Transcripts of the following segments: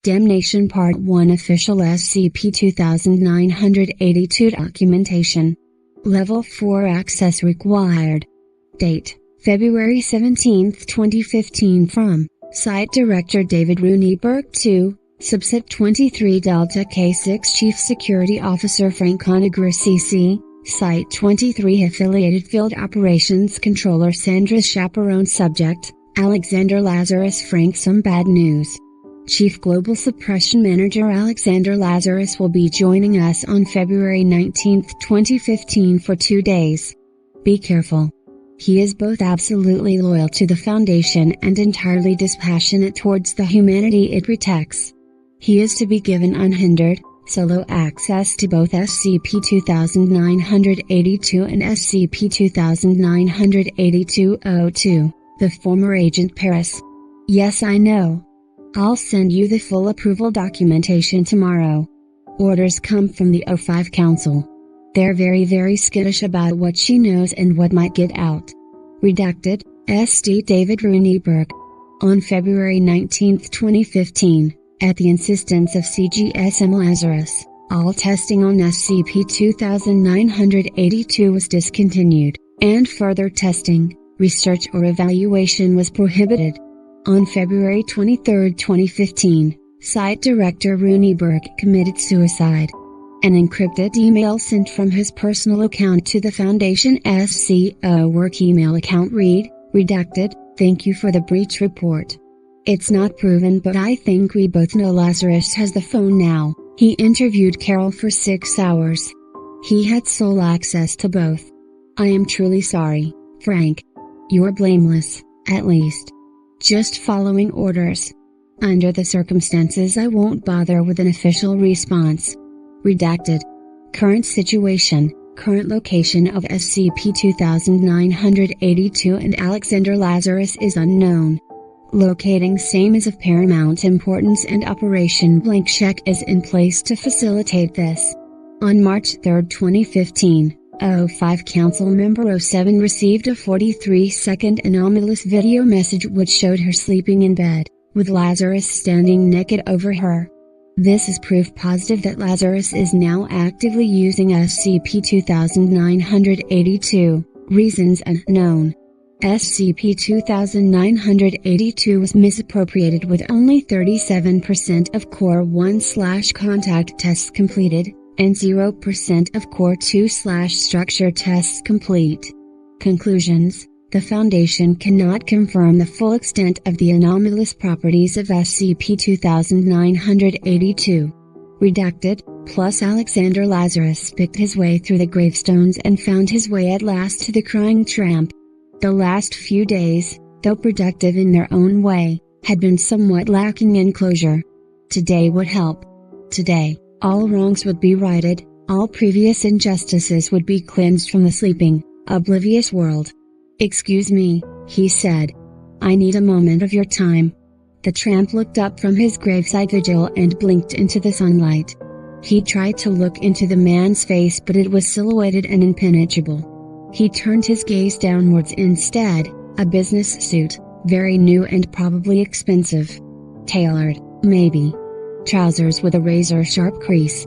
Damnation Part 1 Official SCP-2982 Documentation. Level 4 Access Required. Date, February 17, 2015 From, Site Director David Rulebreaker 2, Subset 23 Delta K6 Chief Security Officer Frank Conagra CC, Site 23 Affiliated Field Operations Controller Sandra Chaperone Subject, Alexander Lazarus Frank Some bad news. Chief Global Suppression Manager Alexander Lazarus will be joining us on February 19, 2015 for 2 days. Be careful. He is both absolutely loyal to the Foundation and entirely dispassionate towards the humanity it protects. He is to be given unhindered, solo access to both SCP-2982 and SCP-2982-02, the former Agent Paris. Yes, I know. I'll send you the full approval documentation tomorrow. Orders come from the O5 Council. They're very skittish about what she knows and what might get out. Redacted, SD David Rulebreaker. On February 19, 2015, at the insistence of CGSM Lazarus, all testing on SCP-2982 was discontinued, and further testing, research or evaluation was prohibited. On February 23, 2015, Site Director Rulebreaker committed suicide. An encrypted email sent from his personal account to the Foundation SCO work email account redacted, "Thank you for the breach report. It's not proven but I think we both know Lazarus has the phone now. He interviewed Carol for 6 hours. He had sole access to both. I am truly sorry, Frank. You're blameless, at least. Just following orders. Under the circumstances I won't bother with an official response." Redacted. Current situation, current location of SCP-2982 and Alexander Lazarus is unknown. Locating same is of paramount importance and Operation Blank Check is in place to facilitate this. On March 3, 2015, O5 Council Member 07 received a 43-second anomalous video message which showed her sleeping in bed, with Lazarus standing naked over her. This is proof positive that Lazarus is now actively using SCP-2982, reasons unknown. SCP-2982 was misappropriated with only 37% of Core 1/contact tests completed, and 0% of Core 2/structure tests complete. Conclusions: the Foundation cannot confirm the full extent of the anomalous properties of SCP-2982. Redacted, plus Alexander Lazarus picked his way through the gravestones and found his way at last to the crying tramp. The last few days, though productive in their own way, had been somewhat lacking in closure. Today would help. Today, all wrongs would be righted, all previous injustices would be cleansed from the sleeping, oblivious world. "Excuse me," he said. "I need a moment of your time." The tramp looked up from his graveside vigil and blinked into the sunlight. He tried to look into the man's face but it was silhouetted and impenetrable. He turned his gaze downwards instead, a business suit, very new and probably expensive. Tailored, maybe. Trousers with a razor-sharp crease.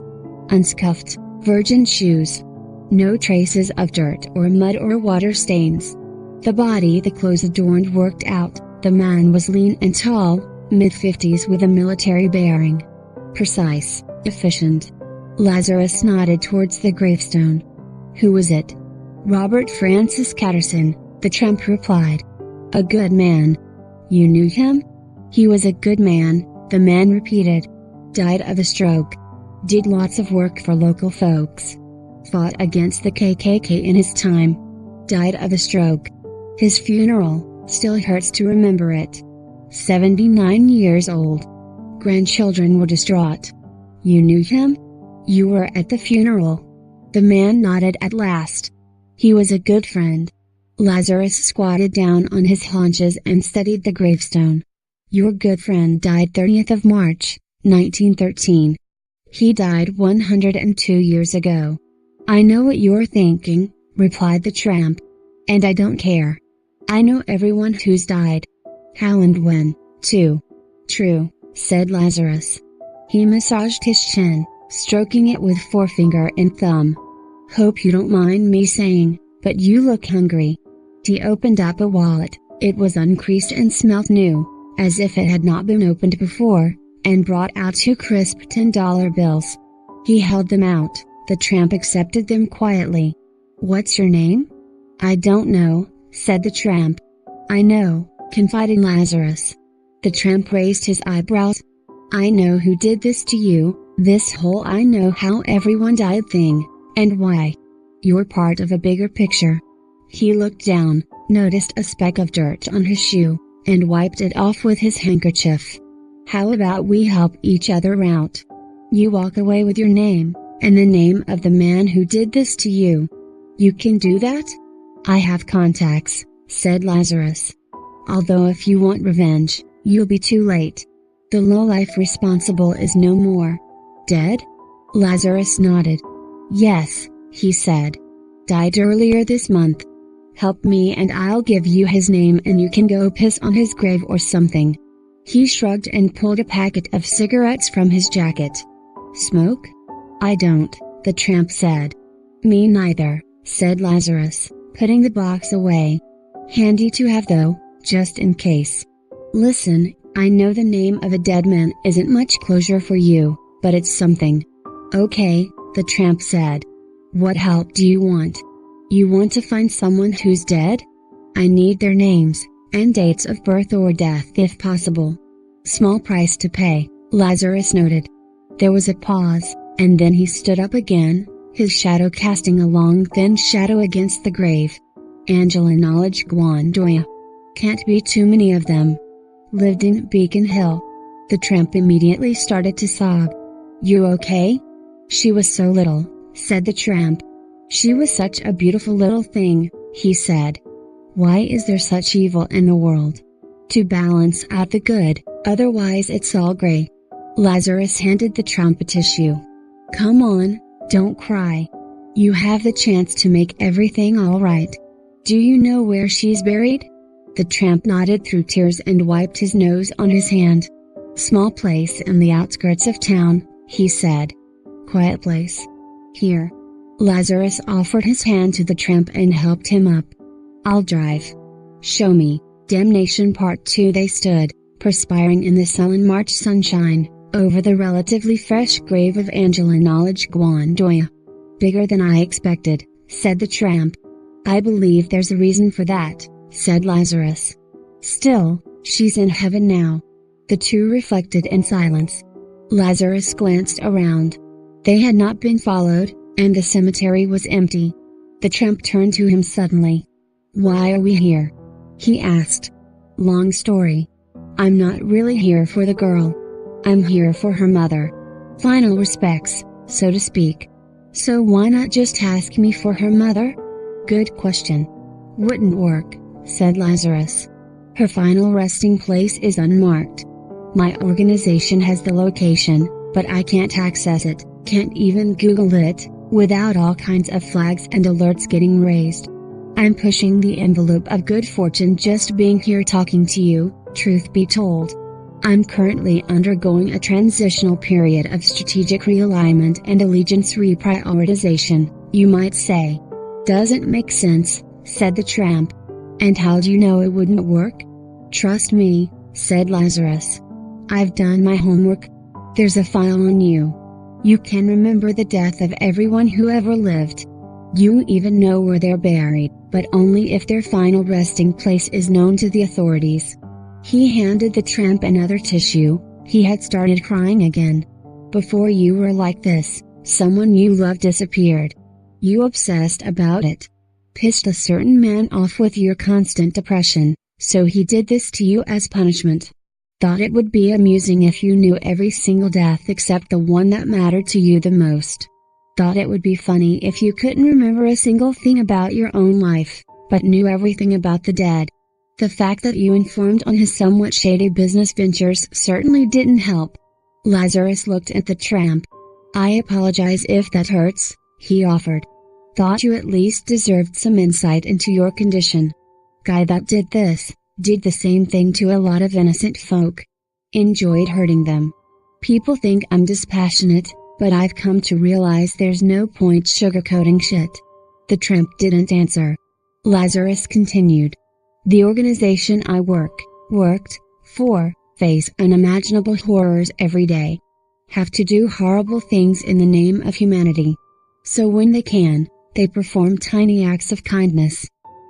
Unscuffed, virgin shoes. No traces of dirt or mud or water stains. The body the clothes adorned worked out. The man was lean and tall, mid-50s with a military bearing. Precise, efficient. Lazarus nodded towards the gravestone. "Who was it?" "Robert Francis Catterson," the tramp replied. "A good man." "You knew him?" "He was a good man," the man repeated. "Died of a stroke. Did lots of work for local folks. Fought against the KKK in his time. Died of a stroke. His funeral, still hurts to remember it. 79 years old. Grandchildren were distraught." "You knew him?" "You were at the funeral." The man nodded at last. "He was a good friend." Lazarus squatted down on his haunches and studied the gravestone. "Your good friend died 30th of March, 1913. He died 102 years ago." "I know what you're thinking," replied the tramp. "And I don't care. I know everyone who's died. How and when, too." "True, said Lazarus. He massaged his chin, stroking it with forefinger and thumb. Hope you don't mind me saying, but you look hungry. He opened up a wallet. It was uncreased and smelt new, as if it had not been opened before, and brought out 2 crisp $10 bills. He held them out. The tramp accepted them quietly. What's your name? I don't know, said the tramp. I know, confided Lazarus. The tramp raised his eyebrows. I know who did this to you, this whole I know how everyone died thing, and why. You're part of a bigger picture. He looked down, noticed a speck of dirt on his shoe, and wiped it off with his handkerchief. How about we help each other out? You walk away with your name, and the name of the man who did this to you. You can do that? I have contacts, said Lazarus. Although if you want revenge, you'll be too late. The lowlife responsible is no more. Dead? Lazarus nodded. Yes, he said. Died earlier this month. Help me and I'll give you his name and you can go piss on his grave or something. He shrugged and pulled a packet of cigarettes from his jacket. Smoke? I don't, the tramp said. Me neither, said Lazarus, putting the box away. Handy to have though, just in case. Listen, I know the name of a dead man isn't much closure for you, but it's something. Okay, the tramp said. What help do you want? You want to find someone who's dead? I need their names, and dates of birth or death if possible. Small price to pay, Lazarus noted. There was a pause, and then he stood up again, his shadow casting a long thin shadow against the grave. Angela Knowledge Gwandoya. Can't be too many of them. Lived in Beacon Hill. The tramp immediately started to sob. You okay? She was so little, said the tramp. She was such a beautiful little thing, he said. Why is there such evil in the world? To balance out the good, otherwise it's all gray. Lazarus handed the tramp a tissue. Come on, don't cry. You have the chance to make everything alright. Do you know where she's buried? The tramp nodded through tears and wiped his nose on his hand. Small place in the outskirts of town, he said. Quiet place. Here. Lazarus offered his hand to the tramp and helped him up. I'll drive. Show me. Damnation Part 2. They stood, perspiring in the sullen March sunshine, over the relatively fresh grave of Angela Knowledge Gwandoya. Bigger than I expected, said the tramp. I believe there's a reason for that, said Lazarus. Still, she's in heaven now. The two reflected in silence. Lazarus glanced around. They had not been followed, and the cemetery was empty. The tramp turned to him suddenly. Why are we here? He asked. Long story. I'm not really here for the girl. I'm here for her mother. Final respects, so to speak. So why not just ask me for her mother? Good question. Wouldn't work, said Lazarus. Her final resting place is unmarked. My organization has the location, but I can't access it, can't even Google it, without all kinds of flags and alerts getting raised. I'm pushing the envelope of good fortune just being here talking to you, truth be told. I'm currently undergoing a transitional period of strategic realignment and allegiance reprioritization, you might say. Doesn't make sense, said the tramp. And how do you know it wouldn't work? Trust me, said Lazarus. I've done my homework. There's a file on you. You can remember the death of everyone who ever lived. You even know where they're buried, but only if their final resting place is known to the authorities. He handed the tramp another tissue. He had started crying again. Before you were like this, someone you loved disappeared. You obsessed about it. Pissed a certain man off with your constant depression, so he did this to you as punishment. Thought it would be amusing if you knew every single death except the one that mattered to you the most. Thought it would be funny if you couldn't remember a single thing about your own life, but knew everything about the dead. The fact that you informed on his somewhat shady business ventures certainly didn't help. Lazarus looked at the tramp. I apologize if that hurts, he offered. Thought you at least deserved some insight into your condition. Guy that did this, did the same thing to a lot of innocent folk. Enjoyed hurting them. People think I'm dispassionate, but I've come to realize there's no point sugarcoating shit. The tramp didn't answer. Lazarus continued. The organization I worked for, face unimaginable horrors every day. Have to do horrible things in the name of humanity. So when they can, they perform tiny acts of kindness.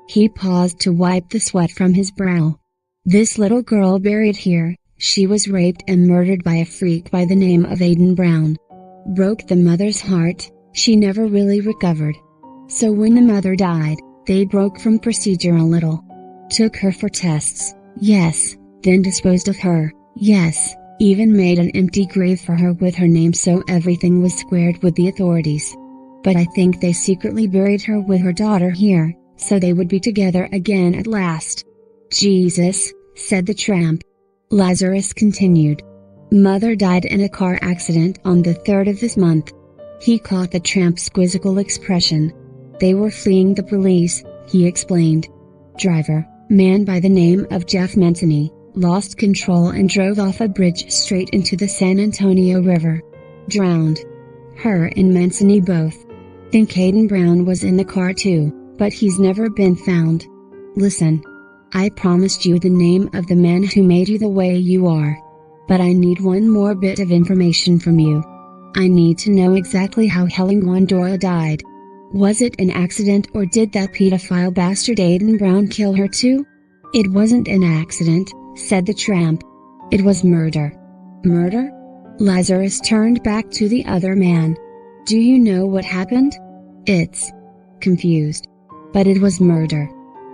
He paused to wipe the sweat from his brow. This little girl buried here, she was raped and murdered by a freak by the name of Aiden Brown. Broke the mother's heart, she never really recovered. So when the mother died, they broke from procedure a little. Took her for tests, yes, then disposed of her, yes, even made an empty grave for her with her name so everything was squared with the authorities. But I think they secretly buried her with her daughter here, so they would be together again at last. Jesus, said the tramp. Lazarus continued. Mother died in a car accident on the 3rd of this month. He caught the tramp's quizzical expression. They were fleeing the police, he explained. Driver, man by the name of Jeff Mancini, lost control and drove off a bridge straight into the San Antonio River. Drowned. Her and Mancini both. Think Aiden Brown was in the car too, but he's never been found. Listen. I promised you the name of the man who made you the way you are. But I need one more bit of information from you. I need to know exactly how Helen Wandoya died. Was it an accident or did that pedophile bastard Aiden Brown kill her too? It wasn't an accident, said the tramp. It was murder. Murder? Lazarus turned back to the other man. Do you know what happened? It's confused. But it was murder.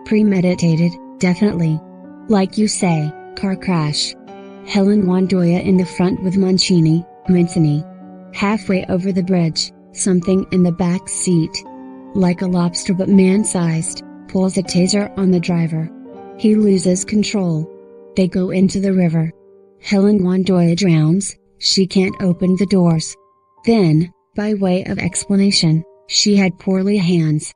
Premeditated, definitely. Like you say, car crash. Helen Wandoya in the front with Mancini. Halfway over the bridge, something in the back seat. Like a lobster but man-sized, pulls a taser on the driver. He loses control. They go into the river. Helen Wandoya drowns, she can't open the doors. Then, by way of explanation, she had poorly hands.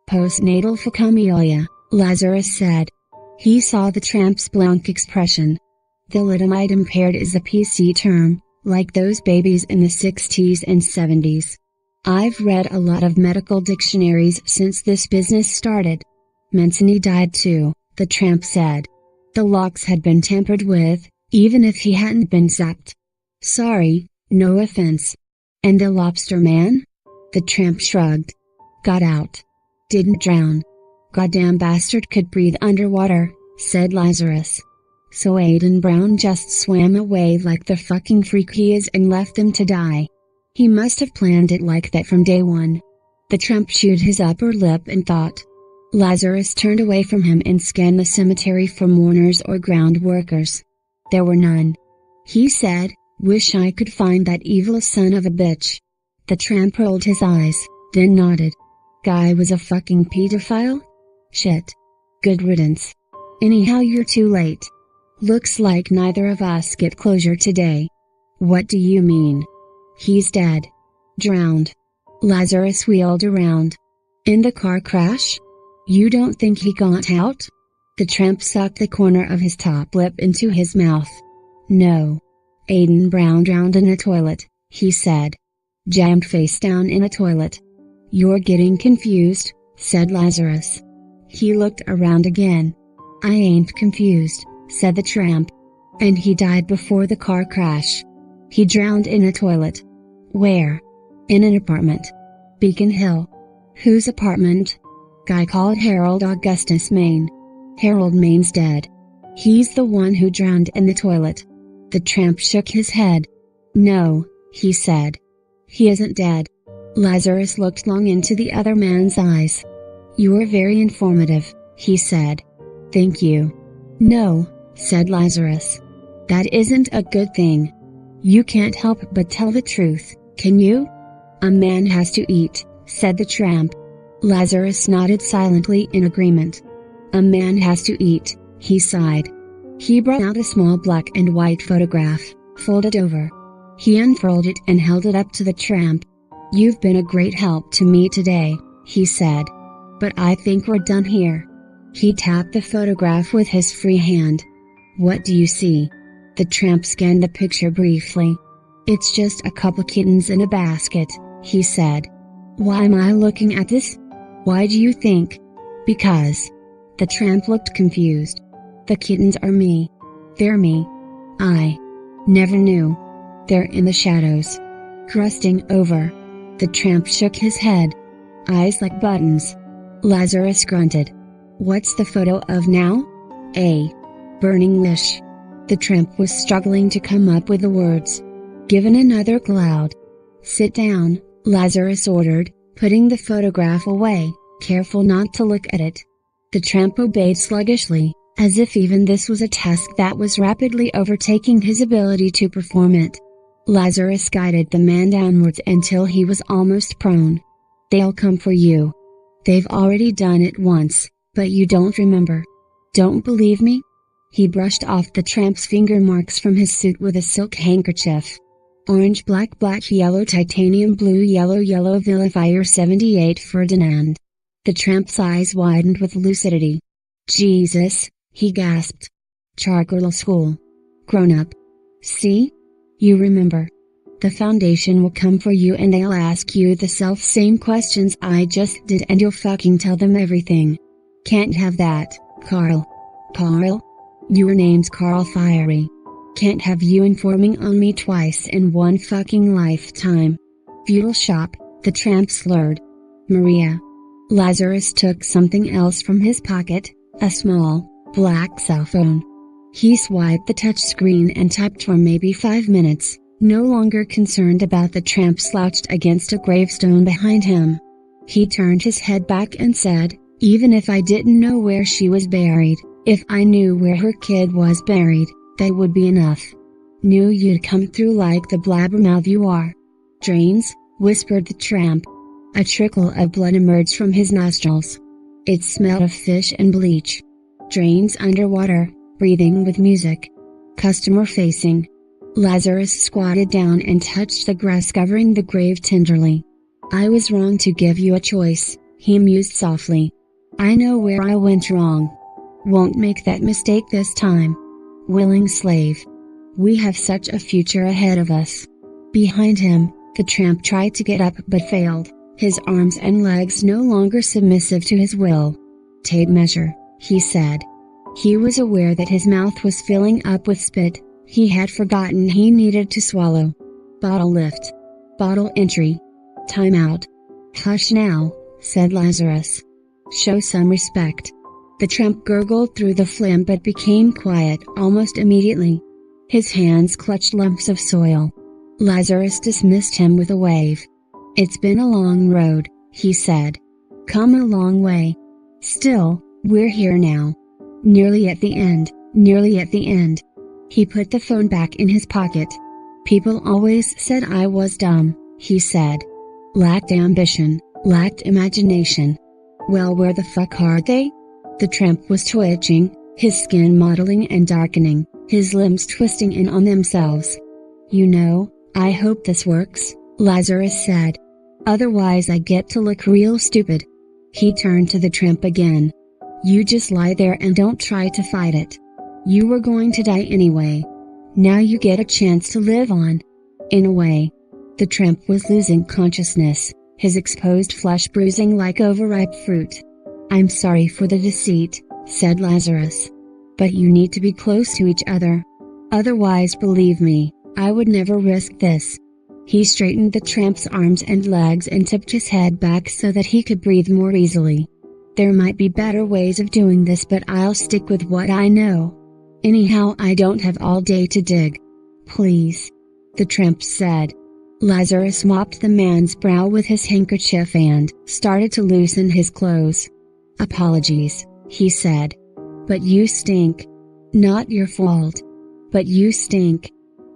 Postnatal phacomelia, Lazarus said. He saw the tramp's blank expression. Thalidomide impaired is a PC term, like those babies in the 60s and 70s. I've read a lot of medical dictionaries since this business started. Mancini died too, the tramp said. The locks had been tampered with, even if he hadn't been zapped. Sorry, no offense. And the lobster man? The tramp shrugged. Got out. Didn't drown. Goddamn bastard could breathe underwater, said Lazarus. So Aiden Brown just swam away like the fucking freak he is and left them to die. He must have planned it like that from day one. The tramp chewed his upper lip and thought. Lazarus turned away from him and scanned the cemetery for mourners or ground workers. There were none. He said, wish I could find that evil son of a bitch. The tramp rolled his eyes, then nodded. Guy was a fucking pedophile? Shit. Good riddance. Anyhow, you're too late. Looks like neither of us get closure today. What do you mean? He's dead. Drowned. Lazarus wheeled around. In the car crash? You don't think he got out? The tramp sucked the corner of his top lip into his mouth. No. Aiden Brown drowned in a toilet, he said. Jammed face down in a toilet. You're getting confused, said Lazarus. He looked around again. I ain't confused, said the tramp. And he died before the car crash. He drowned in a toilet. Where? In an apartment. Beacon Hill. Whose apartment? Guy called Harold Augustus Maine. Harold Maine's dead. He's the one who drowned in the toilet. The tramp shook his head. No, he said. He isn't dead. Lazarus looked long into the other man's eyes. You're very informative, he said. Thank you. No, said Lazarus. That isn't a good thing. You can't help but tell the truth, can you? A man has to eat, said the tramp. Lazarus nodded silently in agreement. A man has to eat, he sighed. He brought out a small black and white photograph, folded over. He unfurled it and held it up to the tramp. You've been a great help to me today, he said. But I think we're done here. He tapped the photograph with his free hand. What do you see? The tramp scanned the picture briefly. "It's just a couple kittens in a basket," he said. "Why am I looking at this? Why do you think?" "Because." The tramp looked confused. "The kittens are me. They're me. I never knew. They're in the shadows. Crusting over." The tramp shook his head. "Eyes like buttons." Lazarus grunted. "What's the photo of now?" "A burning wish." The tramp was struggling to come up with the words. "Given another cloud." "Sit down," Lazarus ordered, putting the photograph away, careful not to look at it. The tramp obeyed sluggishly, as if even this was a task that was rapidly overtaking his ability to perform it. Lazarus guided the man downwards until he was almost prone. "They'll come for you. They've already done it once, but you don't remember. Don't believe me?" He brushed off the tramp's finger marks from his suit with a silk handkerchief. "Orange, black, black, yellow, titanium, blue, yellow, yellow, vilifier 78 Ferdinand." The tramp's eyes widened with lucidity. "Jesus," he gasped. "Charcoal school. Grown up. See? You remember. The Foundation will come for you and they'll ask you the self-same questions I just did and you'll fucking tell them everything. Can't have that, Carl." "Carl? Your name's Carl Fiery. Can't have you informing on me twice in one fucking lifetime." "Feudal shop," the tramp slurred. "Maria." Lazarus took something else from his pocket, a small, black cell phone. He swiped the touchscreen and typed for maybe 5 minutes, no longer concerned about the tramp slouched against a gravestone behind him. He turned his head back and said, "Even if I didn't know where she was buried, if I knew where her kid was buried, that would be enough. Knew you'd come through like the blabbermouth you are." "Drains," whispered the tramp. A trickle of blood emerged from his nostrils. It smelled of fish and bleach. "Drains underwater, breathing with music. Customer facing." Lazarus squatted down and touched the grass covering the grave tenderly. "I was wrong to give you a choice," he mused softly. "I know where I went wrong. Won't make that mistake this time. Willing slave. We have such a future ahead of us." Behind him, the tramp tried to get up but failed, his arms and legs no longer submissive to his will. "Tape measure," he said. He was aware that his mouth was filling up with spit. He had forgotten he needed to swallow. "Bottle lift. Bottle entry. Time out." "Hush now," said Lazarus. "Show some respect." The tramp gurgled through the phlegm but became quiet almost immediately. His hands clutched lumps of soil. Lazarus dismissed him with a wave. "It's been a long road," he said. "Come a long way. Still, we're here now. Nearly at the end, nearly at the end." He put the phone back in his pocket. "People always said I was dumb," he said. "Lacked ambition, lacked imagination. Well, where the fuck are they?" The tramp was twitching, his skin mottling and darkening, his limbs twisting in on themselves. "You know, I hope this works," Lazarus said. "Otherwise I get to look real stupid." He turned to the tramp again. "You just lie there and don't try to fight it. You were going to die anyway. Now you get a chance to live on. In a way." The tramp was losing consciousness, his exposed flesh bruising like overripe fruit. "I'm sorry for the deceit," said Lazarus. "But you need to be close to each other. Otherwise, believe me, I would never risk this." He straightened the tramp's arms and legs and tipped his head back so that he could breathe more easily. "There might be better ways of doing this, but I'll stick with what I know. Anyhow, I don't have all day to dig." "Please," the tramp said. Lazarus mopped the man's brow with his handkerchief and started to loosen his clothes. "Apologies," he said. "But you stink." "Not your fault. But you stink.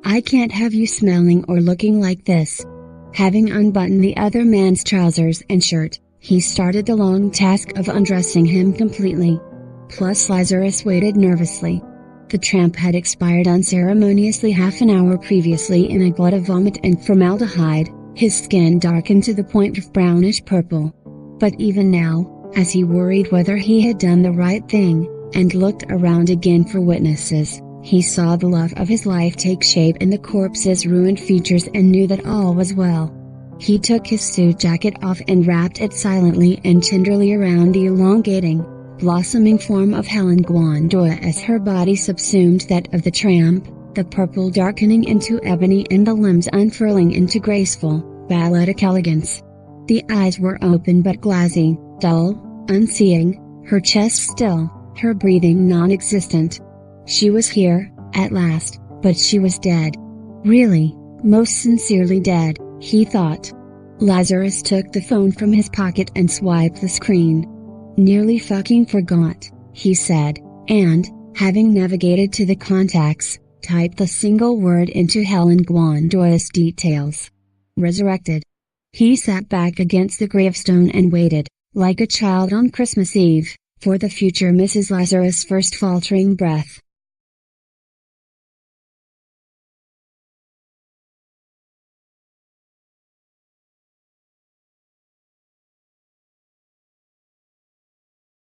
I can't have you smelling or looking like this." Having unbuttoned the other man's trousers and shirt, he started the long task of undressing him completely. Plus Lazarus waited nervously. The tramp had expired unceremoniously half an hour previously in a glut of vomit and formaldehyde, his skin darkened to the point of brownish purple. But even now, as he worried whether he had done the right thing, and looked around again for witnesses, He saw the love of his life take shape in the corpse's ruined features and knew that all was well. He took his suit jacket off and wrapped it silently and tenderly around the elongating, blossoming form of Helen Gwandoya as her body subsumed that of the tramp, the purple darkening into ebony and the limbs unfurling into graceful, balletic elegance. The eyes were open but glassy, dull, unseeing, her chest still, her breathing non-existent. She was here, at last, but she was dead. Really, most sincerely dead, he thought. Lazarus took the phone from his pocket and swiped the screen. Nearly fucking forgot, he said, and, having navigated to the contacts, typed the single word into Helen Gwandoya's details. Resurrected. He sat back against the gravestone and waited, like a child on Christmas Eve, for the future Mrs. Lazarus' first faltering breath.